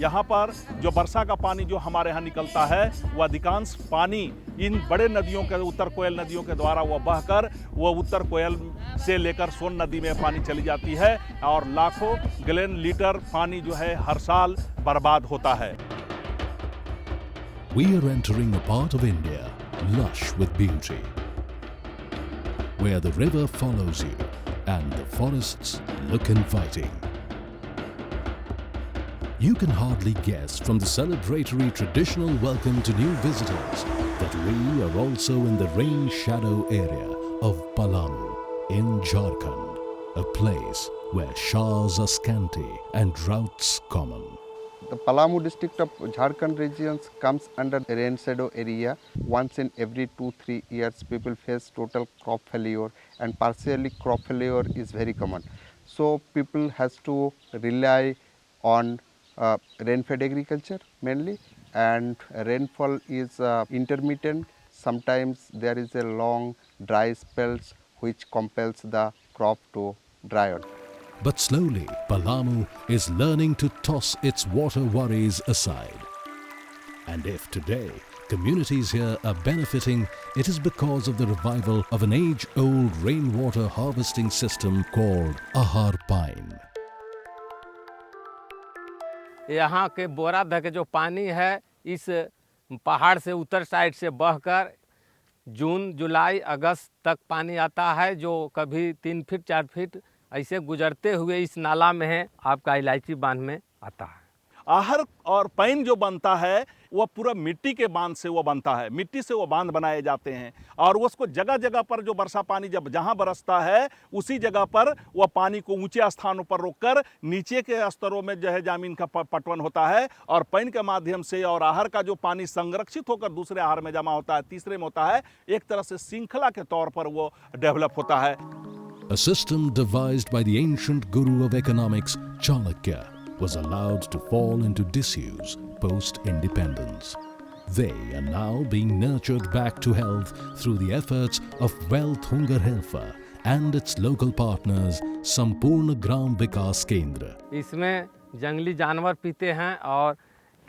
यहाँ पर जो वर्षा का पानी जो हमारे यहाँ निकलता है वह अधिकांश पानी इन बड़े नदियों के उत्तर कोयल नदियों के द्वारा वह बहकर वह उत्तर कोयल से लेकर सोन नदी में पानी चली जाती है और लाखों गैलन लीटर पानी जो है हर साल बर्बाद होता है। We are entering a part of India lush with beauty, where the river follows you and the forests look inviting. You can hardly guess from the celebratory traditional welcome to new visitors that we are also in the rain shadow area of Palamu in Jharkhand, a place where showers are scanty and droughts common. The Palamu district of Jharkhand regions comes under the rain shadow area. Once in every 2-3 years people face total crop failure, and partially crop failure is very common. So people has to rely on rain-fed agriculture mainly, and rainfall is intermittent. Sometimes there is a long dry spells which compels the crop to dry out. But slowly, Palamu is learning to toss its water worries aside. And if today communities here are benefiting, it is because of the revival of an age-old rainwater harvesting system called Ahar Pine. यहाँ के बोरादह के जो पानी है इस पहाड़ से उत्तर side से बहकर जून जुलाई अगस्त तक पानी आता है, जो कभी 3 फीट 4 फीट ऐसे गुजरते हुए इस नाला में है आपका इलायची बांध में आता है। आहर और पैन जो बनता है वह पूरा मिट्टी के बांध से वो बनता है। मिट्टी से वो बांध बनाए जाते हैं और उसको जगह जगह पर जो वर्षा पानी जब जहाँ बरसता है उसी जगह पर वह पानी को ऊंचे स्थानों पर रोककर नीचे के स्तरों में जो है जमीन का पटवन होता है और पैन के माध्यम से, और आहर का जो पानी संरक्षित होकर दूसरे आहर में जमा होता है, तीसरे में होता है, एक तरह से श्रृंखला के तौर पर वो डेवलप होता है। A system devised by the ancient guru of economics, Chanakya, was allowed to fall into disuse post-independence. They are now being nurtured back to health through the efforts of Wealth Hunger Helper and its local partners, Sampurna Gram Vikas Kendra. इसमें जंगली जानवर पीते हैं और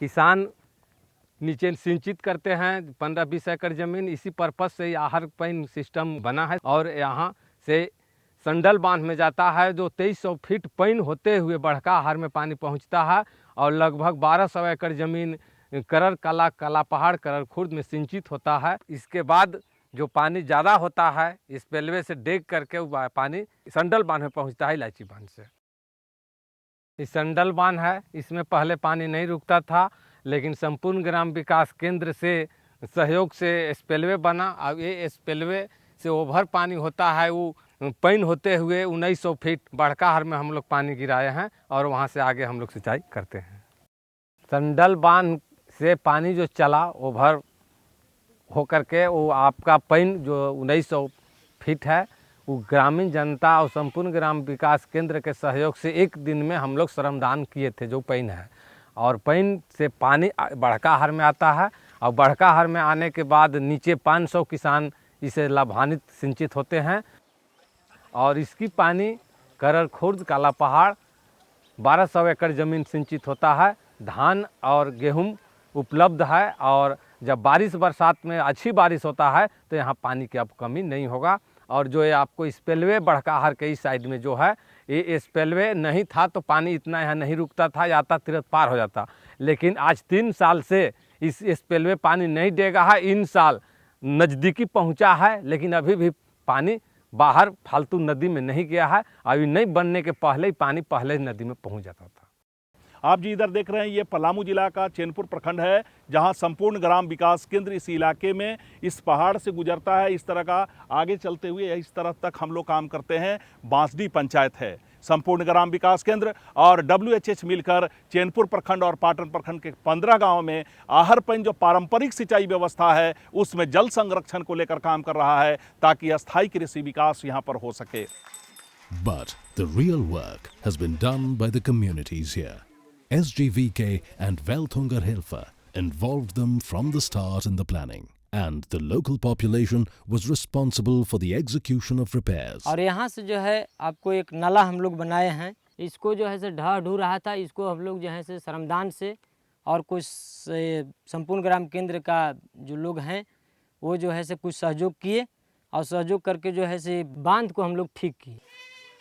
किसान नीचे सिंचित करते हैं। 15-20 एकड़ ज़मीन इसी पर्पस से आहर पैन सिस्टम बना है और यहाँ से संडल बांध में जाता है जो 2300 फीट पैन होते हुए बड़का आहर में पानी पहुंचता है और लगभग 1200 एकड़ ज़मीन करर काला पहाड़ करर खुर्द में सिंचित होता है। इसके बाद जो पानी ज़्यादा होता है इस पेलवे से डेग करके वो पानी संडल बांध में पहुंचता है इलायची बांध से। इस संडल बांध है, इसमें पहले पानी नहीं रुकता था, लेकिन संपूर्ण ग्राम विकास केंद्र से सहयोग से स्पेलवे बना। अब ये स्पेलवे से ओवर पानी होता है, वो पैन होते हुए 1900 फीट बड़का आहर में हम लोग पानी गिराए हैं और वहाँ से आगे हम लोग सिंचाई करते हैं। संडल बांध से पानी जो चला ओवर होकर के वो आपका पैन जो 1900 फीट है वो ग्रामीण जनता और संपूर्ण ग्राम विकास केंद्र के सहयोग से एक दिन में हम लोग श्रमदान किए थे जो पैन है, और पैन से पानी बड़का आहर में आता है और बड़का आहर में आने के बाद नीचे 500 किसान इसे लाभान्वित सिंचित होते हैं और इसकी पानी करर खुर्द काला पहाड़ 1200 एकड़ ज़मीन सिंचित होता है। धान और गेहूं उपलब्ध है और जब बारिश बरसात में अच्छी बारिश होता है तो यहाँ पानी की अब कमी नहीं होगा। और जो ये आपको स्पेलवे बड़का आहर के इस साइड में जो है ये स्पेलवे नहीं था तो पानी इतना यहाँ नहीं रुकता था, जाता तुरंत पार हो जाता, लेकिन आज 3 साल से इस स्पेलवे पानी नहीं देगा है। इन साल नज़दीकी पहुँचा है लेकिन अभी भी पानी बाहर फालतू नदी में नहीं गया है। अभी नहीं बनने के पहले ही पानी पहले नदी में पहुंच जाता था। आप जी इधर देख रहे हैं ये पलामू जिला का चैनपुर प्रखंड है जहां संपूर्ण ग्राम विकास केंद्र इस इलाके में इस पहाड़ से गुजरता है। इस तरह का आगे चलते हुए इस तरफ तक हम लोग काम करते हैं। बांसडी पंचायत है, संपूर्ण ग्राम विकास केंद्र और WHH मिलकर चैनपुर प्रखंड और पाटन प्रखंड के 15 गांव में आहर पैन जो पारंपरिक सिंचाई व्यवस्था है उसमें जल संरक्षण को लेकर काम कर रहा है ताकि अस्थायी कृषि विकास यहां पर हो सके। But the real work has been done by the communities here. SGVK and Wealth Hunger Helper involved them from the start in the planning, and the local population was responsible for the execution of repairs. और यहाँ से जो है आपको एक नाला हम लोग बनाए हैं इसको जो है से ढह ढू रहा था, इसको हम लोग जो है से श्रमदान से और कुछ संपूर्ण ग्राम केंद्र का जो लोग हैं वो जो है से कुछ सहयोग किए और सहयोग करके जो है से बांध को हम लोग ठीक किए।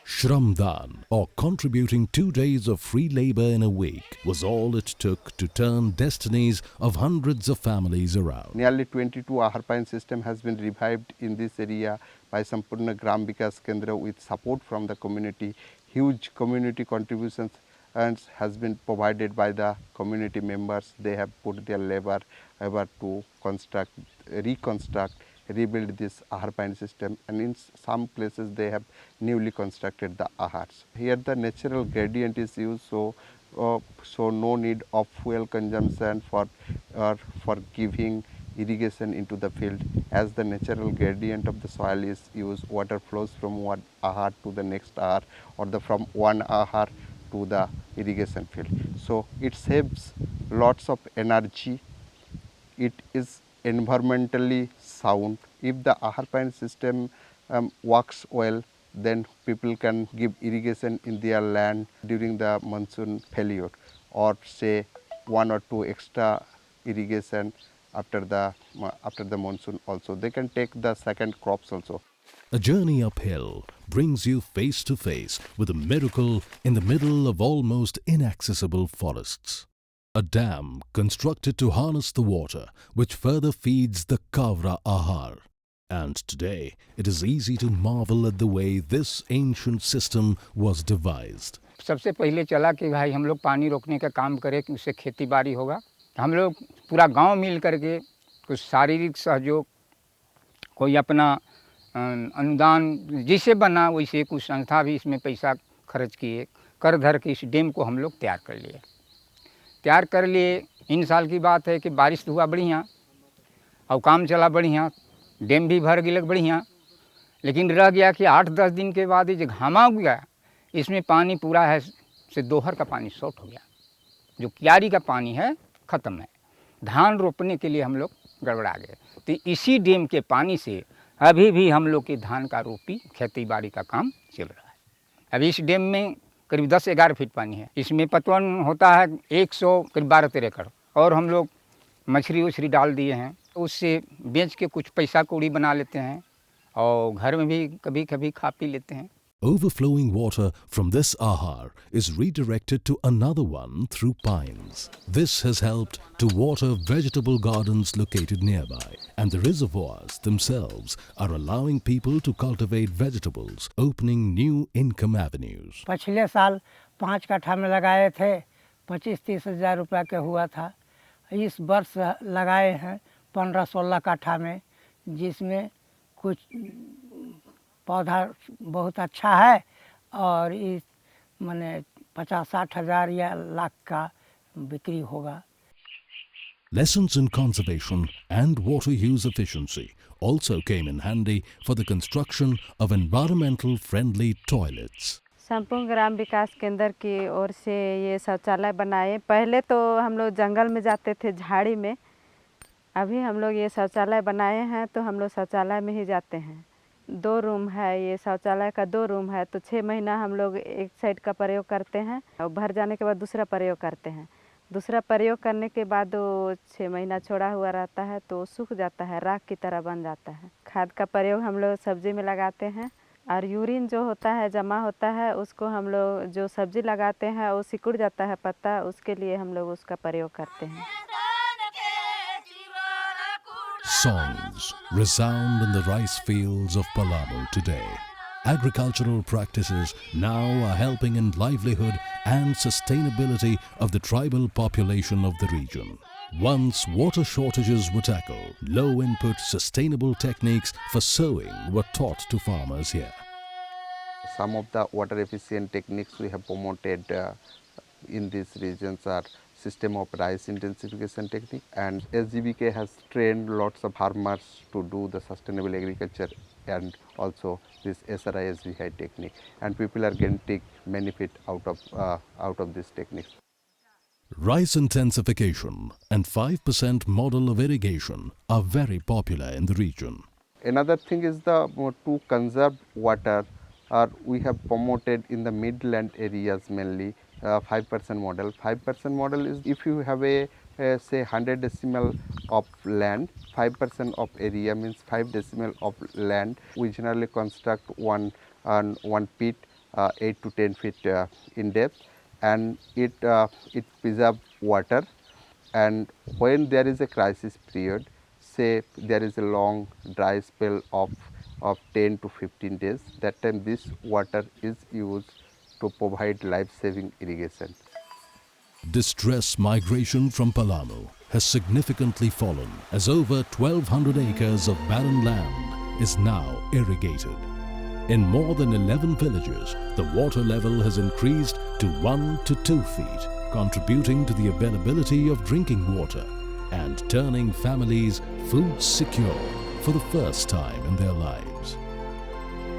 Shramdan, or contributing 2 days of free labor in a week, was all it took to turn destinies of hundreds of families around. Nearly 22 Ahar Pine system has been revived in this area by Sampurna Gram Vikas Kendra with support from the community. Huge community contributions and has been provided by the community members. They have put their labor to construct, reconstruct, rebuild this Ahar Pine system, and in some places they have newly constructed the Ahars. Here the natural gradient is used, so no need of fuel consumption for giving irrigation into the field. As the natural gradient of the soil is used, water flows from one Ahar to the next Ahar, or from one Ahar to the irrigation field. So it saves lots of energy. It is environmentally sound. If the Ahar Pine system works well, then people can give irrigation in their land during the monsoon failure, or say 1 or 2 extra irrigation after the monsoon also. They can take the second crops also. A journey uphill brings you face to face with a miracle in the middle of almost inaccessible forests. A dam constructed to harness the water which further feeds the Kavra Ahar. And today it is easy to marvel at the way this ancient system was devised. सबसे पहले चला कि भाई हम लोग पानी रोकने का काम करें कि उससे खेती बाड़ी होगा। हम लोग पूरा गांव मिल करके कुछ शारीरिक सहयोग, कोई अपना अनुदान जिसे बना वैसे कुछ संस्था भी इसमें पैसा खर्च किए, कर धर के इस डैम को हम लोग तैयार कर लिए। इन साल की बात है कि बारिश हुआ बढ़िया और काम चला बढ़िया, डैम भी भर गिलक बढ़िया, लेकिन रह गया कि 8-10 दिन के बाद ये जो घामा हो गया, इसमें पानी पूरा है से दोहर का पानी शॉर्ट हो गया, जो क्यारी का पानी है ख़त्म है। धान रोपने के लिए हम लोग गड़बड़ा गए। तो इसी डैम के पानी से अभी भी हम लोग के धान का रोपी खेती बाड़ी का काम चल रहा है। अभी इस डैम में करीब 10-11 फीट पानी है। इसमें पटवन होता है 100 करीब 12-13 एकड़, और हम लोग मछली उछली डाल दिए हैं, उससे बेच के कुछ पैसा कौड़ी बना लेते हैं और घर में भी कभी कभी खा पी लेते हैं। Overflowing water from this ahar is redirected to another one through pines. This has helped to water vegetable gardens located nearby, and the reservoirs themselves are allowing people to cultivate vegetables, opening new income avenues. पिछले साल 5 कट्ठा में लगाए थे, 25-30 हज़ार रुपया के हुआ था। इस वर्ष लगाए हैं 15-16 कट्ठा में, जिसमें कुछ पौधा बहुत अच्छा है और इस माने 50-60 हज़ार या लाख का बिक्री होगा। Lessons in conservation and water use efficiency also came in handy for the construction of environmental friendly toilets. संपूर्ण ग्राम विकास केंद्र की ओर से ये शौचालय बनाए। पहले तो हम लोग जंगल में जाते थे झाड़ी में, अभी हम लोग ये शौचालय बनाए हैं तो हम लोग शौचालय में ही जाते हैं। 2 रूम है, ये शौचालय का 2 रूम है, तो 6 महीना हम लोग एक साइड का प्रयोग करते हैं और भर जाने के बाद दूसरा प्रयोग करते हैं। दूसरा प्रयोग करने के बाद वो 6 महीना छोड़ा हुआ रहता है तो सूख जाता है, राख की तरह बन जाता है। खाद का प्रयोग हम लोग सब्जी में लगाते हैं, और यूरिन जो होता है जमा होता है उसको हम लोग जो सब्जी लगाते हैं वो सिकुड़ जाता है पत्ता, उसके लिए हम लोग उसका प्रयोग करते हैं। Songs resound in the rice fields of Palamu today. Agricultural practices now are helping in livelihood and sustainability of the tribal population of the region. Once water shortages were tackled, low-input sustainable techniques for sowing were taught to farmers here. Some of the water efficient techniques we have promoted in these regions are system of rice intensification technique, and SGBK has trained lots of farmers to do the sustainable agriculture and also this SRI SVI technique, and people are getting benefit out of this technique. Rice intensification and 5% model of irrigation are very popular in the region. Another thing is to conserve water. we have promoted in the midland areas mainly 5% model. 5% model is if you have a say 100 decimal of land, 5% of area means 5 decimal of land. We generally construct one pit 8 to 10 feet in depth, and it preserves water. And when there is a crisis period, say there is a long dry spell of 10 to 15 days, that time this water is used to provide life-saving irrigation. Distress migration from Palamu has significantly fallen as over 1,200 acres of barren land is now irrigated. In more than 11 villages, the water level has increased to 1 to 2 feet, contributing to the availability of drinking water and turning families food secure for the first time in their lives.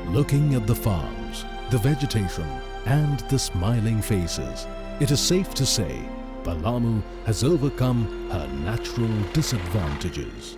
Looking at the farms, the vegetation and the smiling faces, it is safe to say Palamu has overcome her natural disadvantages.